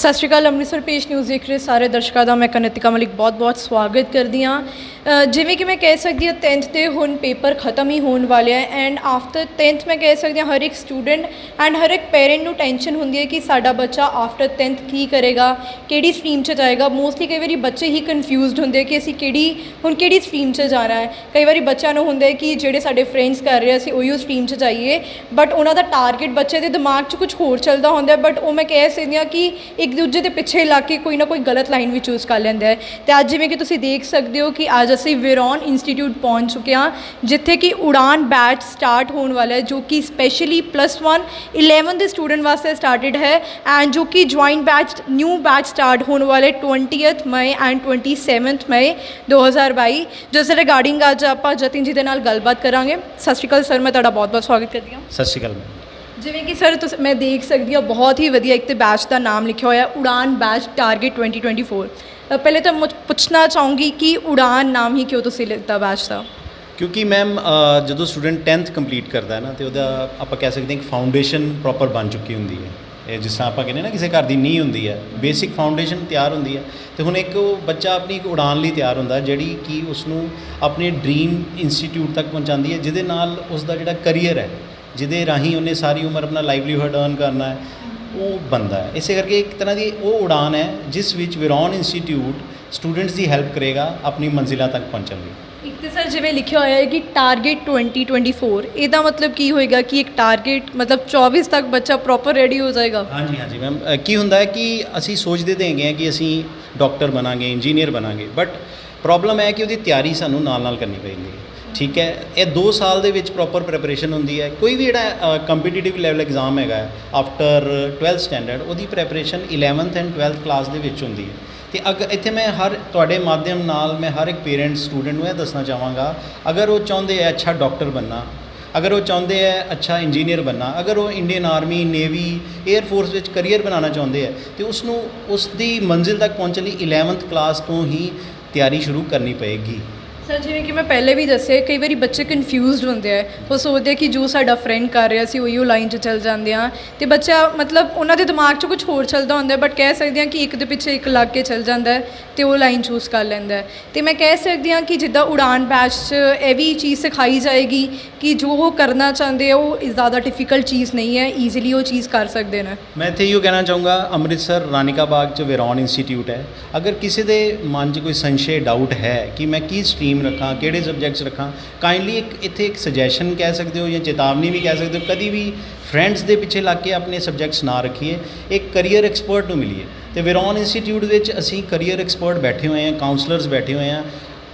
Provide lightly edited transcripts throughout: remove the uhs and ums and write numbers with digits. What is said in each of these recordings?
ਸਤਿ ਸ਼੍ਰੀ ਅਕਾਲ। ਅੰਮ੍ਰਿਤਸਰ ਪੇਸ਼ ਨਿਊਜ਼ ਦੇਖ ਰਹੇ ਸਾਰੇ ਦਰਸ਼ਕਾਂ ਦਾ ਮੈਂ ਕਨਿਤਿਕਾ ਮਲਿਕ ਬਹੁਤ ਸਵਾਗਤ ਕਰਦੀ ਹਾਂ। ਜਿਵੇਂ ਕਿ ਮੈਂ ਕਹਿ ਸਕਦੀ ਹਾਂ 10th ਦੇ ਹੁਣ ਪੇਪਰ ਖਤਮ ਹੀ ਹੋਣ ਵਾਲੇ ਆ ਐਂਡ ਆਫਟਰ 10th ਮੈਂ ਕਹਿ ਸਕਦੀ ਹਾਂ ਹਰ ਇੱਕ ਸਟੂਡੈਂਟ ਐਂਡ ਹਰ ਇੱਕ ਪੇਰੈਂਟ ਨੂੰ ਟੈਨਸ਼ਨ ਹੁੰਦੀ ਹੈ ਕਿ ਸਾਡਾ ਬੱਚਾ ਆਫਟਰ 10th ਕੀ ਕਰੇਗਾ, ਕਿਹੜੀ ਸਟਰੀਮ 'ਚ ਜਾਏਗਾ। ਮੋਸਟਲੀ ਕਈ ਵਾਰੀ ਬੱਚੇ ਹੀ ਕਨਫਿਊਜ਼ਡ ਹੁੰਦੇ ਕਿ ਅਸੀਂ ਕਿਹੜੀ ਸਟਰੀਮ 'ਚ ਜਾਣਾ ਹੈ। ਕਈ ਵਾਰੀ ਬੱਚਿਆਂ ਨੂੰ ਹੁੰਦਾ ਕਿ ਜਿਹੜੇ ਸਾਡੇ ਫਰੈਂਡਸ ਕਰ ਰਹੇ ਅਸੀਂ ਉਹੀਓ ਸਟਰੀਮ 'ਚ ਜਾਈਏ, ਬਟ ਉਹਨਾਂ ਦਾ ਟਾਰਗੇਟ ਬੱਚੇ ਦੇ ਦਿਮਾਗ 'ਚ ਕੁਝ ਹੋਰ ਚੱਲਦਾ ਹੁੰਦਾ। ਬਟ ਉਹ ਮੈਂ ਕਹਿ ਸਕਦੀ ਹਾਂ ਕਿ ਇੱਕ ਦੂਜੇ ਦੇ ਪਿੱਛੇ ਲੱਗ ਕੇ ਕੋਈ ਨਾ ਕੋਈ ਗਲਤ ਲਾਈਨ ਵੀ ਚੂਜ਼ ਕਰ ਲੈਂਦਾ ਹੈ। ਅਤੇ ਅੱਜ ਜਿਵੇਂ ਕਿ ਤੁਸੀਂ ਦੇਖ ਸਕਦੇ ਹੋ ਕਿ ਅੱਜ ਅਸੀਂ ਵਿਰੋਨ ਇੰਸਟੀਟਿਊਟ ਪਹੁੰਚ ਚੁੱਕੇ ਹਾਂ, ਜਿੱਥੇ ਕਿ ਉਡਾਨ ਬੈਚ ਸਟਾਰਟ ਹੋਣ ਵਾਲਾ ਹੈ, ਜੋ ਕਿ ਸਪੈਸ਼ਲੀ +1 11 ਦੇ ਸਟੂਡੈਂਟ ਵਾਸਤੇ ਸਟਾਰਟਡ ਹੈ ਐਂਡ ਜੋ ਕਿ joint batch new batch start ਹੋਣ ਵਾਲੇ 20th ਮਈ ਐਂਡ 27th ਮਈ 2022। ਜਿਸ ਰਿਗਾਰਡਿੰਗ ਅੱਜ ਆਪਾਂ ਜਤਿਨ ਜੀ ਦੇ ਨਾਲ ਗੱਲਬਾਤ ਕਰਾਂਗੇ। ਸਤਿ ਸ਼੍ਰੀ ਅਕਾਲ ਸਰ, ਮੈਂ ਤੁਹਾਡਾ ਬਹੁਤ ਸਵਾਗਤ ਕਰਦੀ ਹਾਂ। ਸਤਿ ਸ਼੍ਰੀ ਅਕਾਲ ਮੈਮ। ਜਿਵੇਂ ਕਿ ਸਰ ਮੈਂ ਦੇਖ ਸਕਦੀ ਹਾਂ ਬਹੁਤ ਹੀ ਵਧੀਆ ਇੱਕ ਤਾਂ ਬੈਚ ਦਾ ਨਾਮ ਲਿਖਿਆ ਹੋਇਆ ਉਡਾਨ ਬੈਚ ਟਾਰਗੇਟ 2024। ਪਹਿਲੇ ਤਾਂ ਪੁੱਛਣਾ ਚਾਹੂੰਗੀ ਕਿ ਉਡਾਨ ਨਾਮ ਹੀ ਕਿਉਂ ਤੁਸੀਂ ਲਿੱਤਾ ਬੈਚ ਦਾ? ਕਿਉਂਕਿ ਮੈਮ ਜਦੋਂ ਸਟੂਡੈਂਟ 10th ਕੰਪਲੀਟ ਕਰਦਾ ਹੈ ਨਾ ਅਤੇ ਉਹਦਾ ਆਪਾਂ ਕਹਿ ਸਕਦੇ ਹਾਂ ਕਿ ਫਾਊਂਡੇਸ਼ਨ ਪ੍ਰੋਪਰ ਬਣ ਚੁੱਕੀ ਹੁੰਦੀ ਹੈ। ਇਹ ਜਿਸ ਤਰ੍ਹਾਂ ਆਪਾਂ ਕਹਿੰਦੇ ਨਾ ਕਿਸੇ ਘਰ ਦੀ ਨੀਂਹ ਹੁੰਦੀ ਹੈ, ਬੇਸਿਕ ਫਾਊਂਡੇਸ਼ਨ ਤਿਆਰ ਹੁੰਦੀ ਹੈ। ਅਤੇ ਹੁਣ ਇੱਕ ਬੱਚਾ ਆਪਣੀ ਇੱਕ ਉਡਾਨ ਲਈ ਤਿਆਰ ਹੁੰਦਾ ਜਿਹੜੀ ਕਿ ਉਸਨੂੰ ਆਪਣੇ ਡਰੀਮ ਇੰਸਟੀਟਿਊਟ ਤੱਕ ਪਹੁੰਚਾਉਂਦੀ ਹੈ, ਜਿਹਦੇ ਨਾਲ ਉਸਦਾ ਜਿਹੜਾ ਕਰੀਅਰ ਹੈ, ਜਿਹਦੇ ਰਾਹੀਂ ਉਹਨੇ ਸਾਰੀ ਉਮਰ ਆਪਣਾ ਲਾਈਵਲੀਹੁੱਡ ਅਰਨ ਕਰਨਾ ਹੈ, ਉਹ ਬਣਦਾ ਹੈ। ਇਸੇ ਕਰਕੇ ਇੱਕ ਤਰ੍ਹਾਂ ਦੀ ਉਹ ਉਡਾਨ ਹੈ ਜਿਸ ਵਿੱਚ ਵਿਰੋਨ ਇੰਸਟੀਟਿਊਟ ਸਟੂਡੈਂਟਸ ਦੀ ਹੈਲਪ ਕਰੇਗਾ ਆਪਣੀ ਮੰਜ਼ਿਲਾਂ ਤੱਕ ਪਹੁੰਚਣ ਲਈ। ਇੱਕ ਤਾਂ ਸਰ ਜਿਵੇਂ ਲਿਖਿਆ ਹੋਇਆ ਹੈ ਕਿ ਟਾਰਗੇਟ 2024, ਇਹਦਾ ਮਤਲਬ ਕੀ ਹੋਏਗਾ ਕਿ ਇੱਕ ਟਾਰਗੇਟ ਮਤਲਬ 24 ਤੱਕ ਬੱਚਾ ਪ੍ਰੋਪਰ ਰੈਡੀ ਹੋ ਜਾਏਗਾ? ਹਾਂਜੀ ਮੈਮ। ਕੀ ਹੁੰਦਾ ਹੈ ਕਿ ਅਸੀਂ ਸੋਚਦੇ ਤਾਂ ਹੈਗੇ ਹਾਂ ਕਿ ਅਸੀਂ ਡਾਕਟਰ ਬਣਾਂਗੇ, ਇੰਜੀਨੀਅਰ ਬਣਾਂਗੇ, ਬਟ ਪ੍ਰੋਬਲਮ ਹੈ ਕਿ ਉਹਦੀ ਤਿਆਰੀ ਸਾਨੂੰ ਨਾਲ ਕਰਨੀ ਪੈਂਦੀ ਹੈ। ਠੀਕ ਹੈ, ਇਹ 2 ਸਾਲ ਦੇ ਵਿੱਚ ਪ੍ਰੋਪਰ ਪ੍ਰੈਪਰੇਸ਼ਨ ਹੁੰਦੀ ਹੈ। ਕੋਈ ਵੀ ਜਿਹੜਾ ਕੰਪੀਟੀਟਿਵ ਲੈਵਲ ਐਗਜ਼ਾਮ ਹੈਗਾ ਆਫਟਰ 12th ਸਟੈਂਡਰਡ, ਉਹਦੀ preparation 11th and 12th class ਦੇ ਵਿੱਚ ਹੁੰਦੀ ਹੈ। ਅਤੇ ਇੱਥੇ ਮੈਂ ਤੁਹਾਡੇ ਮਾਧਿਅਮ ਨਾਲ ਮੈਂ ਹਰ ਇੱਕ ਪੇਰੈਂਟ ਸਟੂਡੈਂਟ ਨੂੰ ਇਹ ਦੱਸਣਾ ਚਾਹਾਂਗਾ, ਅਗਰ ਉਹ ਚਾਹੁੰਦੇ ਹੈ ਅੱਛਾ ਡਾਕਟਰ ਬਣਨਾ, ਅਗਰ ਉਹ ਚਾਹੁੰਦੇ ਹੈ ਅੱਛਾ ਇੰਜੀਨੀਅਰ ਬਣਨਾ, ਅਗਰ ਉਹ Indian army, navy, air force ਵਿੱਚ ਕਰੀਅਰ ਬਣਾਉਣਾ ਚਾਹੁੰਦੇ ਹੈ, ਅਤੇ ਉਸਨੂੰ ਉਸ ਦੀ ਮੰਜ਼ਿਲ ਤੱਕ ਪਹੁੰਚਣ ਲਈ 11th ਕਲਾਸ ਤੋਂ ਹੀ ਤਿਆਰੀ ਸ਼ੁਰੂ ਕਰਨੀ ਪਏਗੀ। ਸਰ ਜਿਵੇਂ ਕਿ ਮੈਂ ਪਹਿਲੇ ਵੀ ਦੱਸਿਆ ਕਈ ਵਾਰੀ ਬੱਚੇ ਕਨਫਿਊਜ਼ਡ ਹੁੰਦੇ ਆ, ਉਹ ਸੋਚਦੇ ਕਿ ਜੋ ਸਾਡਾ ਫਰੈਂਡ ਕਰ ਰਿਹਾ ਸੀ ਉਹੀਓ ਲਾਈਨ 'ਚ ਚੱਲ ਜਾਂਦੇ ਆ, ਅਤੇ ਬੱਚਾ ਮਤਲਬ ਉਹਨਾਂ ਦੇ ਦਿਮਾਗ 'ਚ ਕੁਝ ਹੋਰ ਚੱਲਦਾ ਹੁੰਦਾ, ਬਟ ਕਹਿ ਸਕਦੇ ਹਾਂ ਕਿ ਇੱਕ ਦੇ ਪਿੱਛੇ ਇੱਕ ਲੱਗ ਕੇ ਚੱਲ ਜਾਂਦਾ ਹੈ ਅਤੇ ਉਹ ਲਾਈਨ ਚੂਜ਼ ਕਰ ਲੈਂਦਾ ਹੈ। ਅਤੇ ਮੈਂ ਕਹਿ ਸਕਦੀ ਹਾਂ ਕਿ ਜਿੱਦਾਂ ਉਡਾਨ ਬੈਚ 'ਚ ਇਹ ਵੀ ਚੀਜ਼ ਸਿਖਾਈ ਜਾਏਗੀ ਕਿ ਜੋ ਉਹ ਕਰਨਾ ਚਾਹੁੰਦੇ ਆ ਉਹ ਜ਼ਿਆਦਾ ਡਿਫੀਕਲਟ ਚੀਜ਼ ਨਹੀਂ ਹੈ, ਈਜ਼ੀਲੀ ਉਹ ਚੀਜ਼ ਕਰ ਸਕਦੇ ਨੇ। ਮੈਂ ਇੱਥੇ ਇਹੋ ਕਹਿਣਾ ਚਾਹੂੰਗਾ, ਅੰਮ੍ਰਿਤਸਰ ਰਾਨੀਕਾ ਬਾਗ 'ਚ ਵਿਰੋਨ ਇੰਸਟੀਟਿਊਟ ਹੈ। ਅਗਰ ਕਿਸੇ ਦੇ ਮਨ 'ਚ ਕੋਈ ਸੰਸ਼ੇ ਡਾਊਟ ਹੈ ਕਿ ਮੈਂ ਕੀ ਸਟਰੀਮ ਰੱਖਾਂ, ਕਿਹੜੇ ਸਬਜੈਕਟਸ ਰੱਖਾਂ, ਕਾਈਂਡਲੀ ਇੱਥੇ ਇੱਕ ਸੁਜੈਸ਼ਨ ਕਹਿ ਸਕਦੇ ਹੋ ਜਾਂ ਚੇਤਾਵਨੀ ਵੀ ਕਹਿ ਸਕਦੇ ਹੋ, ਕਦੀ ਵੀ ਫਰੈਂਡਸ ਦੇ ਪਿੱਛੇ ਲੱਗ ਕੇ ਆਪਣੇ ਸਬਜੈਕਟਸ ਨਾ ਰੱਖੀਏ, ਇੱਕ ਕਰੀਅਰ ਐਕਸਪਰਟ ਨੂੰ ਮਿਲੀਏ। ਅਤੇ ਵਿਰੋਨ ਇੰਸਟੀਟਿਊਟ ਵਿੱਚ ਅਸੀਂ ਕਰੀਅਰ ਐਕਸਪਰਟ ਬੈਠੇ ਹੋਏ ਹਾਂ, ਕਾਉਂਸਲਰਸ ਬੈਠੇ ਹੋਏ ਹਾਂ,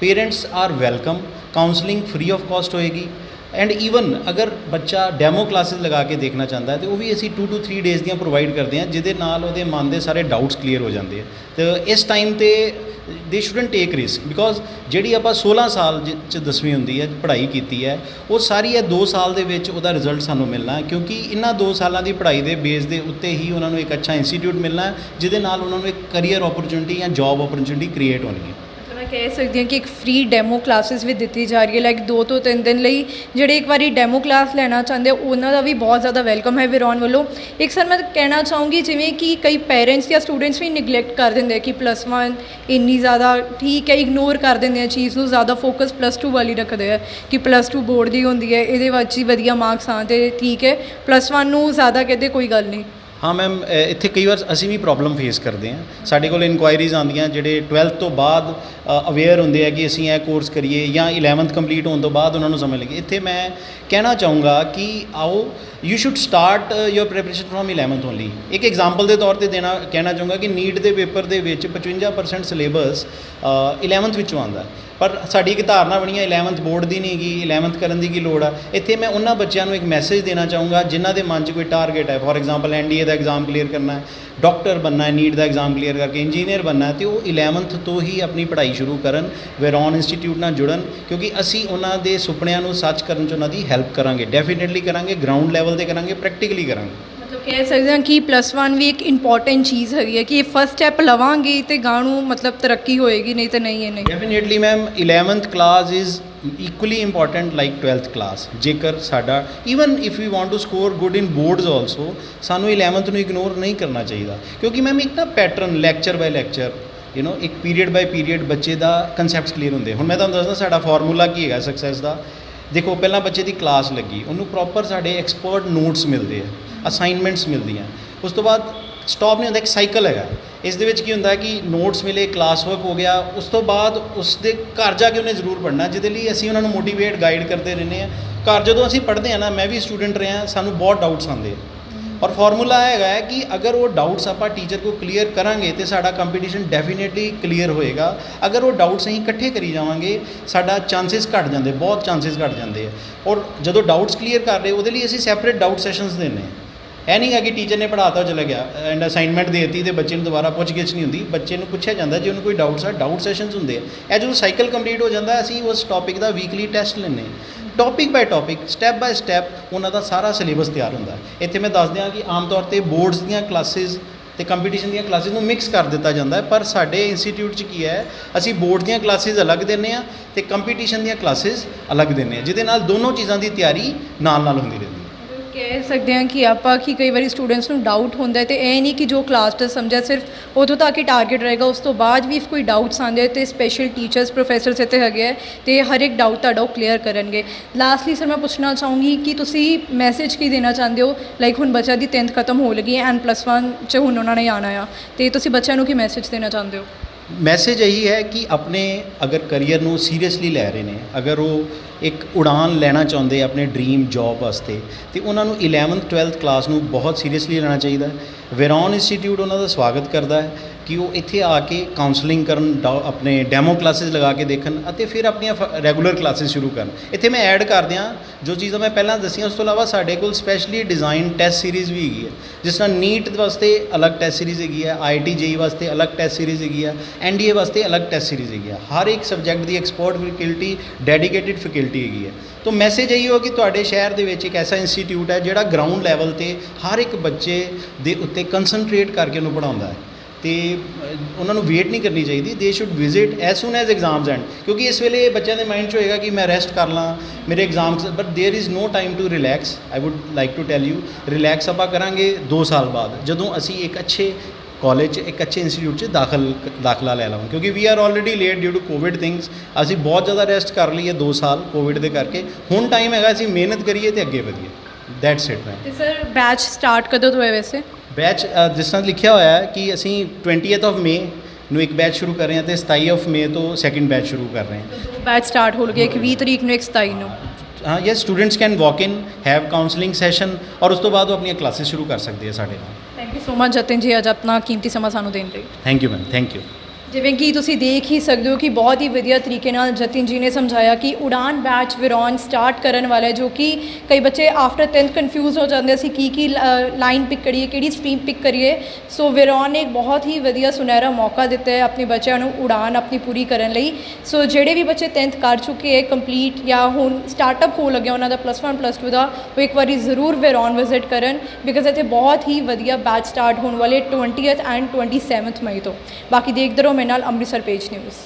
parents are welcome, counselling free of cost ਹੋਏਗੀ। ਐਂਡ ਈਵਨ ਅਗਰ ਬੱਚਾ ਡੈਮੋ ਕਲਾਸਿਸ ਲਗਾ ਕੇ ਦੇਖਣਾ ਚਾਹੁੰਦਾ ਹੈ, ਅਤੇ ਉਹ ਵੀ ਅਸੀਂ 2 to 3 ਡੇਜ਼ ਦੀਆਂ ਪ੍ਰੋਵਾਈਡ ਕਰਦੇ ਹਾਂ, ਜਿਹਦੇ ਨਾਲ ਉਹਦੇ ਮਨ ਦੇ ਸਾਰੇ ਡਾਊਟਸ ਕਲੀਅਰ ਹੋ ਜਾਂਦੇ ਆ। ਅਤੇ ਇਸ ਟਾਈਮ 'ਤੇ ਦੇ ਸ਼ੁਡਨਟ ਟੇਕ ਰਿਸਕ, ਬਿਕੋਜ਼ ਜਿਹੜੀ ਆਪਾਂ 16 ਸਾਲ 'ਚ 10ਵੀਂ ਹੁੰਦੀ ਹੈ ਪੜ੍ਹਾਈ ਕੀਤੀ ਹੈ, ਉਹ ਸਾਰੀ ਇਹ 2 ਸਾਲ ਦੇ ਵਿੱਚ ਉਹਦਾ ਰਿਜ਼ਲਟ ਸਾਨੂੰ ਮਿਲਣਾ, ਕਿਉਂਕਿ ਇਹਨਾਂ 2 ਸਾਲਾਂ ਦੀ ਪੜ੍ਹਾਈ ਦੇ ਬੇਸ ਦੇ ਉੱਤੇ ਹੀ ਉਹਨਾਂ ਨੂੰ ਇੱਕ ਅੱਛਾ ਇੰਸਟੀਟਿਊਟ ਮਿਲਣਾ, ਜਿਹਦੇ ਨਾਲ ਉਹਨਾਂ ਨੂੰ ਇੱਕ ਕਰੀਅਰ ਓਪਰਚੁਨਿਟੀ ਜਾਂ ਜੋਬ ਓਪਰਚੁਨਿਟੀ ਕ੍ਰੀਏਟ ਹੋਣੀ ਹੈ। ਮੈਂ ਕਹਿ ਸਕਦੀ ਹਾਂ ਕਿ ਇੱਕ ਫ੍ਰੀ ਡੈਮੋ ਕਲਾਸਿਸ ਵੀ ਦਿੱਤੀ ਜਾ ਰਹੀ ਹੈ, ਲਾਈਕ 2 ਤੋਂ 3 ਦਿਨ ਲਈ ਜਿਹੜੇ ਇੱਕ ਵਾਰੀ ਡੈਮੋ ਕਲਾਸ ਲੈਣਾ ਚਾਹੁੰਦੇ ਉਹਨਾਂ ਦਾ ਵੀ ਬਹੁਤ ਜ਼ਿਆਦਾ ਵੈਲਕਮ ਹੈ ਵਿਰੋਨ ਵੱਲੋਂ। ਇੱਕ ਸਰ ਮੈਂ ਕਹਿਣਾ ਚਾਹੂੰਗੀ, ਜਿਵੇਂ ਕਿ ਕਈ ਪੇਰੈਂਟਸ ਜਾਂ ਸਟੂਡੈਂਟਸ ਵੀ ਨਿਗਲੈਕਟ ਕਰ ਦਿੰਦੇ ਕਿ +1 ਇੰਨੀ ਜ਼ਿਆਦਾ ਠੀਕ ਹੈ, ਇਗਨੋਰ ਕਰ ਦਿੰਦੇ ਆ ਚੀਜ਼ ਨੂੰ, ਜ਼ਿਆਦਾ ਫੋਕਸ +2 ਵਾਲੀ ਰੱਖਦੇ ਆ ਕਿ +2 ਬੋਰਡ ਦੀ ਹੁੰਦੀ ਹੈ, ਇਹਦੇ ਵਿੱਚ ਹੀ ਵਧੀਆ ਮਾਰਕਸ ਆਉਣ ਅਤੇ ਠੀਕ ਹੈ, +1 ਨੂੰ ਜ਼ਿਆਦਾ ਕਹਿੰਦੇ ਕੋਈ ਗੱਲ ਨਹੀਂ। ਹਾਂ ਮੈਮ, ਇੱਥੇ ਕਈ ਵਾਰ ਅਸੀਂ ਵੀ ਪ੍ਰੋਬਲਮ ਫੇਸ ਕਰਦੇ ਹਾਂ। ਸਾਡੇ ਕੋਲ ਇਨਕੁਆਇਰੀਜ਼ ਆਉਂਦੀਆਂ ਜਿਹੜੇ 12th ਤੋਂ ਬਾਅਦ ਅਵੇਅਰ ਹੁੰਦੇ ਆ ਕਿ ਅਸੀਂ ਇਹ ਕੋਰਸ ਕਰੀਏ, ਜਾਂ 11th ਕੰਪਲੀਟ ਹੋਣ ਤੋਂ ਬਾਅਦ ਉਹਨਾਂ ਨੂੰ ਸਮਝ ਲੱਗੇ। ਇੱਥੇ ਮੈਂ ਕਹਿਣਾ ਚਾਹੂੰਗਾ ਕਿ ਆਓ you should start your preparation from 11th only. ਇੱਕ ਐਗਜ਼ਾਮਪਲ ਦੇ ਤੌਰ ਤੇ ਕਹਿਣਾ ਚਾਹੂੰਗਾ ਕਿ ਨੀਟ ਦੇ ਪੇਪਰ ਦੇ ਵਿੱਚ 55% ਸਿਲੇਬਸ 11th ਵਿੱਚੋਂ ਆਉਂਦਾ, ਪਰ ਸਾਡੀ ਇੱਕ ਧਾਰਨਾ ਬਣੀ ਹੈ 11th ਬੋਰਡ ਦੀ ਨਹੀਂ ਹੈਗੀ, 11th ਕਰਨ ਦੀ ਕੀ ਲੋੜ ਆ। ਇੱਥੇ ਮੈਂ ਉਹਨਾਂ ਬੱਚਿਆਂ ਨੂੰ ਇੱਕ ਮੈਸੇਜ ਦੇਣਾ ਚਾਹੂੰਗਾ ਜਿਨ੍ਹਾਂ ਦੇ ਮਨ 'ਚ ਕੋਈ ਟਾਰਗੇਟ ਹੈ, for example NDA the exam clear ਕਰਨਾ ਹੈ, ਡਾਕਟਰ ਬਣਨਾ ਹੈ, ਨੀਟ ਦਾ ਐਗਜ਼ਾਮ ਕਲੀਅਰ ਕਰਕੇ ਇੰਜੀਨੀਅਰ ਬਣਨਾ ਹੈ, ਅਤੇ ਉਹ 11th ਤੋਂ ਹੀ ਆਪਣੀ ਪੜ੍ਹਾਈ ਸ਼ੁਰੂ ਕਰਨ, ਵਿਰੋਨ ਇੰਸਟੀਟਿਊਟ ਨਾਲ ਜੁੜਨ, ਕਿਉਂਕਿ ਅਸੀਂ ਉਹਨਾਂ ਦੇ ਸੁਪਨਿਆਂ ਨੂੰ ਸੱਚ ਕਰਨ 'ਚ ਉਹਨਾਂ ਦੀ ਹੈਲਪ ਕਰਾਂਗੇ, ਡੈਫੀਨੇਟਲੀ ਕਰਾਂਗੇ, ਗਰਾਊਂਡ ਲੈਵਲ 'ਤੇ ਕਰਾਂਗੇ, ਪ੍ਰੈਕਟੀਕਲੀ ਕਰਾਂਗੇ। ਮਤਲਬ ਕਹਿ ਸਕਦੇ ਹਾਂ ਕਿ +1 ਵੀ ਇੱਕ ਇੰਪੋਰਟੈਂਟ ਚੀਜ਼ ਹੈਗੀ ਹੈ ਕਿ ਇਹ ਫਸਟ ਸਟੈਪ ਲਵਾਂਗੇ ਅਤੇ ਗਾਂ ਨੂੰ ਮਤਲਬ ਤਰੱਕੀ ਹੋਏਗੀ, ਨਹੀਂ ਤਾਂ ਨਹੀਂ ਹੈ ਨਹੀਂ। Definitely ma'am, 11th class is equally important like 12th class. ਜੇਕਰ ਸਾਡਾ even if you want to score good in boards also, ਸਾਨੂੰ 11th ਨੂੰ ਇਗਨੋਰ ਨਹੀਂ ਕਰਨਾ ਚਾਹੀਦਾ, ਕਿਉਂਕਿ ਮੈਮ ਇੱਕ ਨਾ ਪੈਟਰਨ ਲੈਕਚਰ ਬਾਏ ਲੈਕਚਰ ਇੱਕ ਪੀਰੀਅਡ ਬਾਏ ਪੀਰੀਅਡ ਬੱਚੇ ਦਾ ਕਨਸੈਪਟਸ ਕਲੀਅਰ ਹੁੰਦੇ। ਹੁਣ ਮੈਂ ਤੁਹਾਨੂੰ ਦੱਸਦਾ ਸਾਡਾ ਫਾਰਮੂਲਾ ਕੀ ਹੈਗਾ ਸਕਸੈਸ ਦਾ। ਦੇਖੋ, ਪਹਿਲਾਂ ਬੱਚੇ ਦੀ ਕਲਾਸ ਲੱਗੀ, ਉਹਨੂੰ ਪ੍ਰੋਪਰ ਸਾਡੇ ਐਕਸਪਰਟ ਨੋਟਸ ਮਿਲਦੇ ਆ, ਅਸਾਈਨਮੈਂਟਸ ਮਿਲਦੀਆਂ। ਉਸ ਤੋਂ ਬਾਅਦ ਸਟਾਪ ਨਹੀਂ ਹੁੰਦਾ, ਇੱਕ ਸਾਈਕਲ ਹੈਗਾ। ਇਸ ਦੇ ਵਿੱਚ ਕੀ ਹੁੰਦਾ ਕਿ ਨੋਟਸ ਮਿਲੇ, ਕਲਾਸ ਵਰਕ ਹੋ ਗਿਆ, ਉਸ ਤੋਂ ਬਾਅਦ ਉਸ ਦੇ ਘਰ ਜਾ ਕੇ ਉਹਨੇ ਜ਼ਰੂਰ ਪੜ੍ਹਨਾ, ਜਿਹਦੇ ਲਈ ਅਸੀਂ ਉਹਨਾਂ ਨੂੰ ਮੋਟੀਵੇਟ ਗਾਈਡ ਕਰਦੇ ਰਹਿੰਦੇ ਹਾਂ। ਘਰ ਜਦੋਂ ਅਸੀਂ ਪੜ੍ਹਦੇ ਹਾਂ ਨਾ, ਮੈਂ ਵੀ ਸਟੂਡੈਂਟ ਰਿਹਾ, ਸਾਨੂੰ ਬਹੁਤ ਡਾਊਟਸ ਆਉਂਦੇ ਆ, ਔਰ ਫਾਰਮੂਲਾ ਹੈਗਾ ਹੈ ਕਿ ਅਗਰ ਉਹ ਡਾਊਟਸ ਆਪਾਂ ਟੀਚਰ ਕੋਲ ਕਲੀਅਰ ਕਰਾਂਗੇ ਤਾਂ ਸਾਡਾ ਕੰਪੀਟੀਸ਼ਨ ਡੈਫੀਨੇਟਲੀ ਕਲੀਅਰ ਹੋਏਗਾ। ਅਗਰ ਉਹ ਡਾਊਟਸ ਅਸੀਂ ਇਕੱਠੇ ਕਰੀ ਜਾਵਾਂਗੇ, ਸਾਡਾ ਚਾਂਸਿਸ ਘੱਟ ਜਾਂਦੇ, ਬਹੁਤ ਚਾਂਸਿਸ ਘੱਟ ਜਾਂਦੇ ਆ। ਔਰ ਜਦੋਂ ਡਾਊਟਸ ਕਲੀਅਰ ਕਰ ਰਹੇ, ਉਹਦੇ ਲਈ ਅਸੀਂ ਸੈਪਰੇਟ ਡਾਊਟ ਸੈਸ਼ਨਸ ਦਿੰਦੇ ਹਾਂ। ਇਹ ਨਹੀਂ ਹੈ ਕਿ ਟੀਚਰ ਨੇ ਪੜ੍ਹਾਤਾ ਚਲਾ ਗਿਆ ਐਂਡ ਅਸਾਈਨਮੈਂਟ ਦੇ ਦਿੱਤੀ ਅਤੇ ਬੱਚੇ ਨੂੰ ਦੁਬਾਰਾ ਪੁੱਛ-ਗਿੱਛ ਨਹੀਂ ਹੁੰਦੀ। ਬੱਚੇ ਨੂੰ ਪੁੱਛਿਆ ਜਾਂਦਾ ਜੇ ਉਹਨੂੰ ਕੋਈ ਡਾਊਟਸ ਆ, ਡਾਊਟ ਸੈਸ਼ਨਸ ਹੁੰਦੇ ਆ। ਇਹ ਜਦੋਂ ਸਾਈਕਲ ਕੰਪਲੀਟ ਹੋ ਜਾਂਦਾ, ਅਸੀਂ ਉਸ ਟੌਪਿਕ ਦਾ ਵੀਕਲੀ ਟੈਸਟ ਲੈਂਦੇ ਹਾਂ। Topic by topic, step by step ਉਹਨਾਂ ਦਾ ਸਾਰਾ ਸਿਲੇਬਸ ਤਿਆਰ ਹੁੰਦਾ। ਇੱਥੇ ਮੈਂ ਦੱਸ ਦਿਆਂ ਕਿ ਆਮ ਤੌਰ 'ਤੇ ਬੋਰਡਸ ਦੀਆਂ ਕਲਾਸਿਸ ਅਤੇ ਕੰਪੀਟੀਸ਼ਨ ਦੀਆਂ ਕਲਾਸਿਸ ਨੂੰ ਮਿਕਸ ਕਰ ਦਿੱਤਾ ਜਾਂਦਾ ਹੈ, ਪਰ ਸਾਡੇ ਇੰਸਟੀਟਿਊਟ 'ਚ ਕੀ ਹੈ, ਅਸੀਂ ਬੋਰਡ ਦੀਆਂ ਕਲਾਸਿਸ ਅਲੱਗ ਦਿੰਦੇ ਹਾਂ ਅਤੇ ਕੰਪੀਟੀਸ਼ਨ ਦੀਆਂ ਕਲਾਸਿਸ ਅਲੱਗ ਦਿੰਦੇ ਹਾਂ, ਜਿਹਦੇ ਨਾਲ ਦੋਨੋਂ ਚੀਜ਼ਾਂ ਦੀ ਤਿਆਰੀ ਨਾਲ ਨਾਲ ਹੁੰਦੀ ਰਹਿੰਦੀ ਹੈ। ਕਹਿ ਸਕਦੇ ਹਾਂ ਕਿ ਆਪਾਂ ਕਿ ਕਈ ਵਾਰੀ ਸਟੂਡੈਂਟਸ ਨੂੰ ਡਾਊਟ ਹੁੰਦਾ ਹੈ ਅਤੇ ਇਹ ਨਹੀਂ ਕਿ ਜੋ ਕਲਾਸ ਟੈਸਟ ਸਮਝਿਆ ਸਿਰਫ ਉਦੋਂ ਤੱਕ ਹੀ ਟਾਰਗੇਟ ਰਹੇਗਾ, ਉਸ ਤੋਂ ਬਾਅਦ ਵੀ ਕੋਈ ਡਾਊਟਸ ਆਉਂਦੇ ਹੈ ਅਤੇ ਸਪੈਸ਼ਲ ਟੀਚਰਸ ਪ੍ਰੋਫੈਸਰਸ ਇੱਥੇ ਹੈਗੇ ਹੈ ਅਤੇ ਹਰ ਇੱਕ ਡਾਊਟ ਤੁਹਾਡਾ ਉਹ ਕਲੀਅਰ ਕਰਨਗੇ। ਲਾਸਟਲੀ ਸਰ ਮੈਂ ਪੁੱਛਣਾ ਚਾਹੂੰਗੀ ਕਿ ਤੁਸੀਂ ਮੈਸੇਜ ਕੀ ਦੇਣਾ ਚਾਹੁੰਦੇ ਹੋ, ਲਾਈਕ ਹੁਣ ਬੱਚਿਆਂ ਦੀ 10th ਖਤਮ ਹੋ ਲੱਗੀ ਹੈ ਐਂਡ +1 'ਚ ਹੁਣ ਉਹਨਾਂ ਨੇ ਆਉਣਾ ਆ, ਅਤੇ ਤੁਸੀਂ ਬੱਚਿਆਂ ਨੂੰ ਕੀ ਮੈਸੇਜ ਦੇਣਾ ਚਾਹੁੰਦੇ ਹੋ? ਮੈਸੇਜ ਇਹੀ ਹੈ ਕਿ ਆਪਣੇ ਅਗਰ ਕਰੀਅਰ ਨੂੰ ਸੀਰੀਅਸਲੀ ਲੈ ਰਹੇ ਨੇ, ਅਗਰ ਉਹ ਇੱਕ ਉਡਾਨ ਲੈਣਾ ਚਾਹੁੰਦੇ ਆਪਣੇ ਡਰੀਮ ਜੌਬ ਵਾਸਤੇ, ਤੇ ਉਹਨਾਂ ਨੂੰ 11th 12th ਕਲਾਸ ਨੂੰ ਬਹੁਤ ਸੀਰੀਅਸਲੀ ਲੈਣਾ ਚਾਹੀਦਾ। ਵੈਰੋਨ ਇੰਸਟੀਟਿਊਟ ਉਹਨਾਂ ਦਾ ਸਵਾਗਤ ਕਰਦਾ ਹੈ ਕਿ ਉਹ ਇੱਥੇ ਆ ਕੇ ਕਾਉਂਸਲਿੰਗ ਕਰਨ, ਆਪਣੇ ਡੈਮੋ ਕਲਾਸਿਸ ਲਗਾ ਕੇ ਦੇਖਣ ਅਤੇ ਫਿਰ ਆਪਣੀਆਂ ਰੈਗੂਲਰ ਕਲਾਸਿਸ ਸ਼ੁਰੂ ਕਰਨ। ਇੱਥੇ ਮੈਂ ਐਡ ਕਰ ਦਿਆਂ ਜੋ ਚੀਜ਼ਾਂ ਮੈਂ ਪਹਿਲਾਂ ਦੱਸੀਆਂ, ਉਸ ਤੋਂ ਇਲਾਵਾ ਸਾਡੇ ਕੋਲ ਸਪੈਸ਼ਲੀ ਡਿਜ਼ਾਈਨ ਟੈਸਟ ਸੀਰੀਜ਼ ਵੀ ਹੈਗੀ ਹੈ, ਜਿਸ ਤਰ੍ਹਾਂ ਨੀਟ ਵਾਸਤੇ ਅਲੱਗ ਟੈਸਟ ਸੀਰੀਜ਼ ਹੈਗੀ ਹੈ, IIT JEE ਵਾਸਤੇ ਅਲੱਗ ਟੈਸਟ ਸੀਰੀਜ਼ ਹੈਗੀ ਹੈ, NDA ਵਾਸਤੇ ਅਲੱਗ ਟੈਸਟ ਸੀਰੀਜ਼ ਹੈਗੀ ਹੈ। ਹਰ ਇੱਕ ਸਬਜੈਕਟ ਦੀ ਐਕਸਪਰਟ ਫੈਕਲਟੀ, ਡੈਡੀਕੇਟਿਡ ਫੈਕਲਟੀ ਹੈਗੀ ਹੈ। ਤਾਂ ਮੈਸੇਜ ਇਹੀ ਹੋ ਕਿ ਤੁਹਾਡੇ ਸ਼ਹਿਰ ਦੇ ਵਿੱਚ ਇੱਕ ਐਸਾ ਇੰਸਟੀਟਿਊਟ ਹੈ ਜਿਹੜਾ ਗਰਾਊਂਡ ਲੈਵਲ 'ਤੇ ਹਰ ਇੱਕ ਬੱਚੇ ਦੇ ਉੱਤੇ ਕੰਸਨਟਰੇਟ ਕਰਕੇ ਉਹਨੂੰ ਪੜ੍ਹਾਉਂਦਾ ਹੈ, ਅਤੇ ਉਹਨਾਂ ਨੂੰ ਵੇਟ ਨਹੀਂ ਕਰਨੀ ਚਾਹੀਦੀ। They should visit as soon as exams end, ਕਿਉਂਕਿ ਇਸ ਵੇਲੇ ਬੱਚਿਆਂ ਦੇ ਮਾਈਂਡ 'ਚ ਹੋਏਗਾ ਕਿ ਮੈਂ ਰੈਸਟ ਕਰ ਲਾਂ, ਮੇਰੇ exams, but there is no time to relax. I would like to tell you, relax ਆਪਾਂ ਕਰਾਂਗੇ 2 ਸਾਲ ਬਾਅਦ, ਜਦੋਂ ਅਸੀਂ ਇੱਕ ਅੱਛੇ ਕਾਲਜ 'ਚ, ਇੱਕ ਅੱਛੇ ਇੰਸਟੀਟਿਊਟ 'ਚ ਦਾਖਲਾ ਲੈ ਲਵਾਂਗੇ, ਕਿਉਂਕਿ we are already late due to COVID things. ਅਸੀਂ ਬਹੁਤ ਜ਼ਿਆਦਾ ਰੈਸਟ ਕਰ ਲਈ ਹੈ 2 ਸਾਲ ਕੋਵਿਡ ਦੇ ਕਰਕੇ। ਹੁਣ ਟਾਈਮ ਹੈਗਾ ਅਸੀਂ ਮਿਹਨਤ ਕਰੀਏ ਅਤੇ ਅੱਗੇ ਵਧੀਏ। That's it ma'am. ਅਤੇ ਸਰ ਬੈਚ ਸਟਾਰਟ ਕਦੋਂ ਤੋਂ ਹੈ ਵੈਸੇ? ਬੈਚ ਜਿਸ ਤਰ੍ਹਾਂ ਲਿਖਿਆ ਹੋਇਆ ਹੈ ਕਿ ਅਸੀਂ 20th of May ਨੂੰ ਇੱਕ ਬੈਚ ਸ਼ੁਰੂ ਕਰ ਰਹੇ ਹਾਂ ਅਤੇ 27 of May ਤੋਂ ਸੈਕਿੰਡ ਬੈਚ ਸ਼ੁਰੂ ਕਰ ਰਹੇ ਹਾਂ। 2 ਬੈਚ ਸਟਾਰਟ ਹੋ ਗਏ, ਇੱਕ 20 ਤਰੀਕ ਨੂੰ, ਇੱਕ 27 ਨੂੰ। ਹਾਂ, yes, students can walk in, have counselling session, ਔਰ ਉਸ ਤੋਂ ਬਾਅਦ ਉਹ ਆਪਣੀਆਂ ਕਲਾਸਿਸ ਸ਼ੁਰੂ ਕਰ ਸਕਦੇ ਆ ਸਾਡੇ ਨਾਲ। Thank you so much Jatin ਜੀ, ਅੱਜ ਆਪਣਾ ਕੀਮਤੀ ਸਮਾਂ ਸਾਨੂੰ ਦੇਣ ਲਈ। Thank you ma'am, thank you. ਜਿਵੇਂ ਕਿ ਤੁਸੀਂ ਦੇਖ ਹੀ ਸਕਦੇ ਹੋ ਕਿ ਬਹੁਤ ਹੀ ਵਧੀਆ ਤਰੀਕੇ ਨਾਲ ਜਤਿਨ ਜੀ ਨੇ ਸਮਝਾਇਆ ਕਿ ਉਡਾਨ ਬੈਚ ਵੈਰੋਨ ਸਟਾਰਟ ਕਰਨ ਵਾਲਾ ਹੈ, ਜੋ ਕਿ ਕਈ ਬੱਚੇ ਆਫਟਰ 10th ਕਨਫਿਊਜ਼ ਹੋ ਜਾਂਦੇ ਸੀ ਕੀ ਲਾਈਨ ਪਿਕ ਕਰੀਏ, ਕਿਹੜੀ ਸਟਰੀਮ ਪਿਕ ਕਰੀਏ। ਸੋ ਵੈਰੋਨ ਨੇ ਇੱਕ ਬਹੁਤ ਹੀ ਵਧੀਆ ਸੁਨਹਿਰਾ ਮੌਕਾ ਦਿੱਤਾ ਹੈ ਆਪਣੇ ਬੱਚਿਆਂ ਨੂੰ ਉਡਾਨ ਆਪਣੀ ਪੂਰੀ ਕਰਨ ਲਈ। ਸੋ ਜਿਹੜੇ ਵੀ ਬੱਚੇ 10th ਕਰ ਚੁੱਕੇ ਹੈ ਕੰਪਲੀਟ, ਜਾਂ ਹੁਣ ਸਟਾਰਟਅਪ ਹੋ ਲੱਗਿਆ ਉਹਨਾਂ ਦਾ +1 +2 ਦਾ, ਉਹ ਇੱਕ ਵਾਰੀ ਜ਼ਰੂਰ ਵੈਰੋਨ ਵਿਜ਼ਿਟ ਕਰਨ, ਬਿਕਾਜ਼ ਇੱਥੇ ਬਹੁਤ ਹੀ ਵਧੀਆ ਬੈਚ ਸਟਾਰਟ ਹੋਣ ਵਾਲੇ 20th ਐਂਡ 27th ਮਈ ਤੋਂ। ਬਾਕੀ ਦੇਖਦੇ ਰਹੋ ਮੇਰੇ ਨਾਲ ਅੰਮ੍ਰਿਤਸਰ ਪੇਜ ਨਿਊਜ਼।